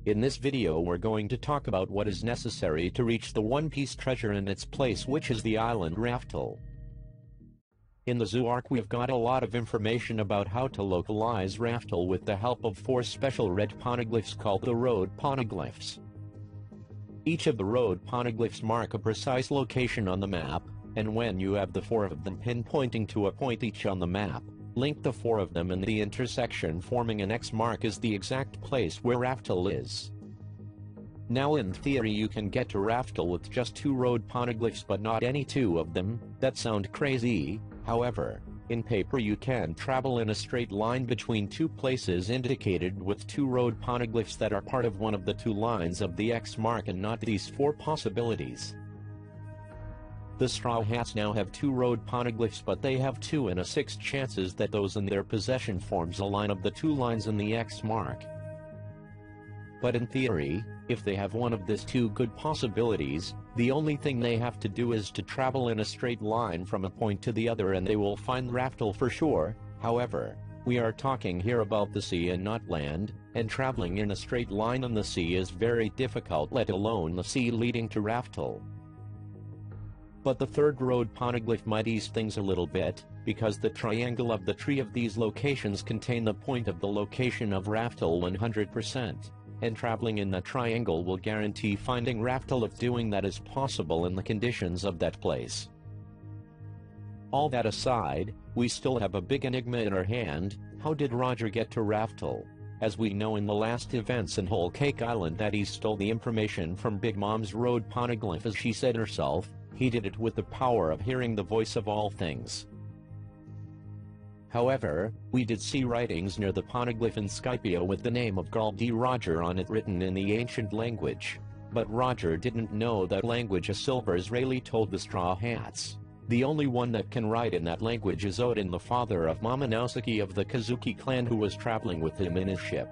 In this video we're going to talk about what is necessary to reach the One Piece treasure in its place, which is the island Raftel. In the zoo arc we've got a lot of information about how to localize Raftel with the help of 4 special red poneglyphs called the Road Poneglyphs. Each of the Road Poneglyphs mark a precise location on the map, and when you have the 4 of them pinpointing to a point each on the map, link the 4 of them in the intersection forming an X mark is the exact place where Raftel is. Now in theory you can get to Raftel with just 2 road poneglyphs, but not any 2 of them. That sound crazy. However, in paper you can travel in a straight line between 2 places indicated with 2 road poneglyphs that are part of one of the 2 lines of the X mark and not these 4 possibilities. The Straw Hats now have 2 road poneglyphs, but they have 2 in a 6 chances that those in their possession forms a line of the 2 lines in the X mark. But in theory, if they have one of these 2 good possibilities, the only thing they have to do is to travel in a straight line from a point to the other and they will find Raftel for sure. However, we are talking here about the sea and not land, and traveling in a straight line on the sea is very difficult, let alone the sea leading to Raftel. But the 3rd road poneglyph might ease things a little bit, because the triangle of the tree of these locations contain the point of the location of Raftel 100%, and traveling in that triangle will guarantee finding Raftel if doing that is possible in the conditions of that place. All that aside, we still have a big enigma in our hand. How did Roger get to Raftel? As we know in the last events in Whole Cake Island that he stole the information from Big Mom's road poneglyph, as she said herself. He did it with the power of hearing the voice of all things. However, we did see writings near the poneglyph in Skypia with the name of Gul D. Roger on it written in the ancient language. But Roger didn't know that language. A Silver Israeli told the Straw Hats. The only one that can write in that language is Odin, the father of Momonosuke of the Kazuki clan, who was traveling with him in his ship.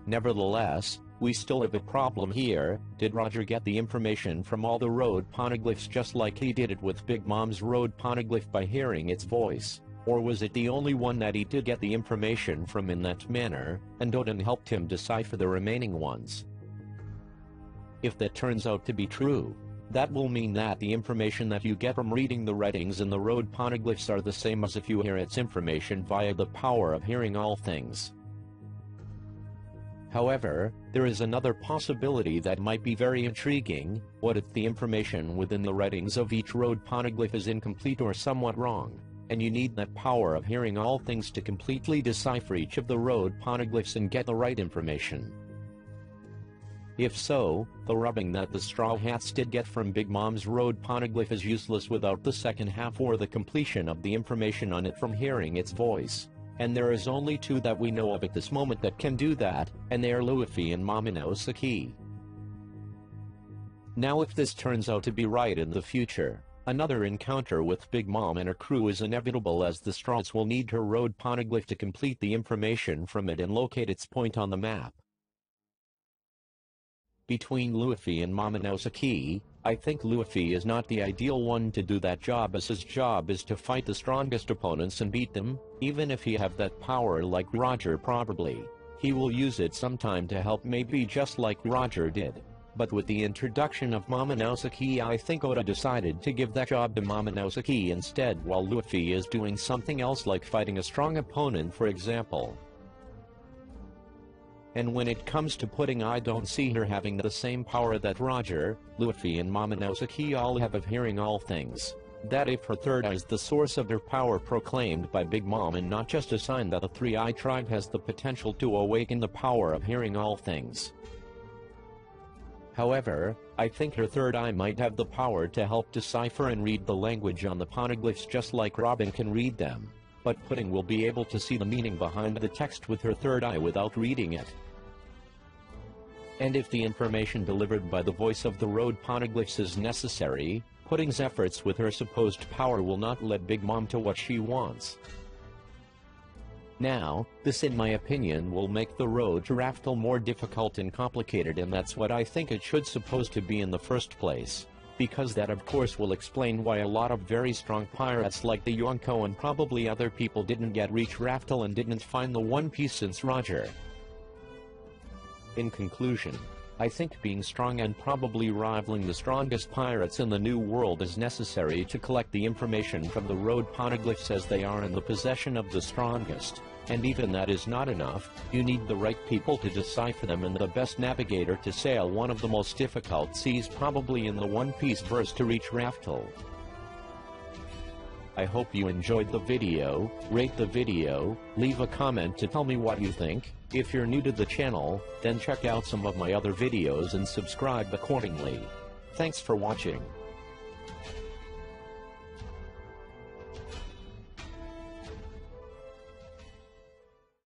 Nevertheless, we still have a problem here. Did Roger get the information from all the road poneglyphs just like he did it with Big Mom's road poneglyph by hearing its voice? Or was it the only one that he did get the information from in that manner, and Odin helped him decipher the remaining ones? If that turns out to be true, that will mean that the information that you get from reading the writings in the road poneglyphs are the same as if you hear its information via the power of hearing all things. However, there is another possibility that might be very intriguing. What if the information within the writings of each road poneglyph is incomplete or somewhat wrong, and you need that power of hearing all things to completely decipher each of the road poneglyphs and get the right information? If so, the rubbing that the Straw Hats did get from Big Mom's road poneglyph is useless without the second half or the completion of the information on it from hearing its voice. And there is only 2 that we know of at this moment that can do that, and they are Luffy and Momonosuke. Now if this turns out to be right in the future, another encounter with Big Mom and her crew is inevitable, as the Straws will need her road poneglyph to complete the information from it and locate its point on the map. Between Luffy and Momonosuke, I think Luffy is not the ideal one to do that job, as his job is to fight the strongest opponents and beat them. Even if he have that power like Roger, probably he will use it sometime to help, maybe just like Roger did. But with the introduction of Momonosuke, I think Oda decided to give that job to Momonosuke instead, while Luffy is doing something else like fighting a strong opponent, for example. And when it comes to pudding, I don't see her having the same power that Roger, Luffy and Momonosuke all have of hearing all things. That if her 3rd eye is the source of her power proclaimed by Big Mom and not just a sign that the 3-Eye tribe has the potential to awaken the power of hearing all things. However, I think her 3rd eye might have the power to help decipher and read the language on the poneglyphs just like Robin can read them. But Pudding will be able to see the meaning behind the text with her 3rd eye without reading it. And if the information delivered by the voice of the road poneglyphs is necessary, Pudding's efforts with her supposed power will not let Big Mom to what she wants. Now, this in my opinion will make the road to Raftel more difficult and complicated, and that's what I think it should supposed to be in the first place. Because that of course will explain why a lot of very strong pirates like the Yonko and probably other people didn't get Reach Raftel and didn't find the One Piece since Roger. In conclusion, I think being strong and probably rivaling the strongest pirates in the New World is necessary to collect the information from the road poneglyphs as they are in the possession of the strongest. And even that is not enough, you need the right people to decipher them and the best navigator to sail one of the most difficult seas probably in the One Piece verse to reach Raftel. I hope you enjoyed the video. Rate the video, leave a comment to tell me what you think. If you're new to the channel, then check out some of my other videos and subscribe accordingly. Thanks for watching.